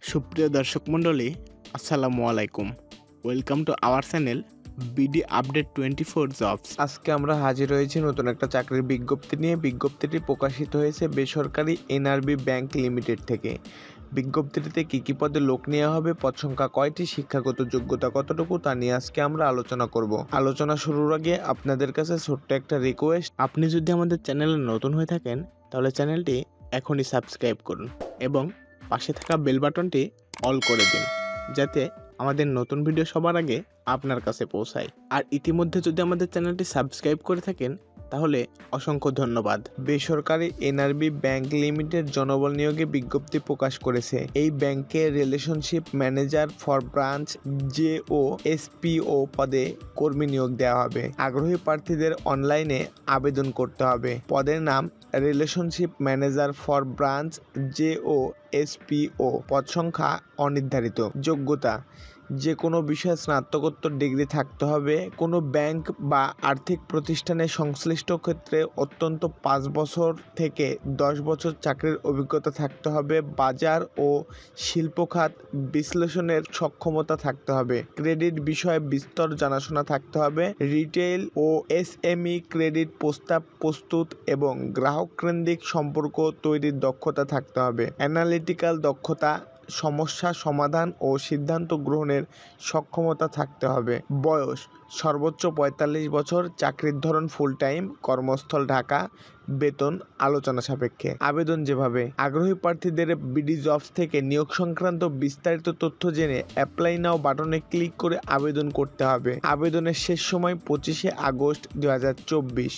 সুপ্রিয় দর্শক মণ্ডলী, আসসালামু আলাইকুম। Welcome to our channel BD update 24 jobs. আজকে আমরা হাজির হয়েছি নতুন একটা চাকরির বিজ্ঞপ্তি নিয়ে। বিজ্ঞপ্তিটি প্রকাশিত হয়েছে বেসরকারি এনআরবি ব্যাংক লিমিটেড থেকে। বিজ্ঞপ্তিটিতে কী পদে লোক নেওয়া হবে, পদ সংখ্যা কয়টি, শিক্ষাগত যোগ্যতা কতটুকু, তা নিয়ে আজকে আমরা আলোচনা করব। আলোচনা শুরুর আগে আপনাদের কাছে ছোট্ট একটা রিকোয়েস্ট, আপনি যদি আমাদের চ্যানেলে নতুন হয়ে থাকেন তাহলে চ্যানেলটি এখনই সাবস্ক্রাইব করুন এবং পাশে থাকা বেল বাটনটি অল করে দিন, যাতে আমাদের নতুন ভিডিও সবার আগে আপনার কাছে পৌঁছায়। আর ইতিমধ্যে যদি আমাদের চ্যানেলটি সাবস্ক্রাইব করে থাকেন তাহলে অসংখ্য ধন্যবাদ। বেসরকারি এনআরবি ব্যাংক লিমিটেড জনবল নিয়োগে বিজ্ঞপ্তি প্রকাশ করেছে। এই ব্যাংকে relationship manager for branch জেও SPO পদে কর্মী নিয়োগ দেওয়া হবে। আগ্রহী প্রার্থীদের অনলাইনে আবেদন করতে হবে। পদের নাম relationship manager for branch জেও SPO. পদ সংখ্যা অনির্ধারিত। যোগ্যতা: যে কোনো বিষয়ে স্নাতকোত্তর ডিগ্রি থাকতে হবে। কোনো ব্যাংক বা আর্থিক প্রতিষ্ঠানে সংশ্লিষ্ট ক্ষেত্রে অত্যন্ত 5 বছর থেকে 10 বছর চাকরির অভিজ্ঞতা থাকতে হবে। বাজার ও শিল্পখাত বিশ্লেষণের সক্ষমতা থাকতে হবে। ক্রেডিট বিষয়ে বিস্তর জানাশোনা থাকতে হবে। রিটেইল ও এসএমই ক্রেডিট প্রস্তাব প্রস্তুত এবং গ্রাহক কেন্দ্রিক সম্পর্ক তৈরির দক্ষতা থাকতে হবে। অ্যানালিটিক্যাল দক্ষতা, সমস্যা সমাধান ও সিদ্ধান্ত গ্রহণের সক্ষমতা থাকতে হবে। বয়স সর্বোচ্চ 45 বছর। চাকরির ধরন ফুল টাইম। কর্মস্থল ঢাকা। বেতন আলোচনা সাপেক্ষে। আবেদন যেভাবে: আগ্রহী প্রার্থীদের বিডি জবস থেকে নিয়োগ সংক্রান্ত বিস্তারিত তথ্য জেনে অ্যাপ্লাই নাও বাটনে ক্লিক করে আবেদন করতে হবে। আবেদনের শেষ সময় 25শে আগস্ট 2024।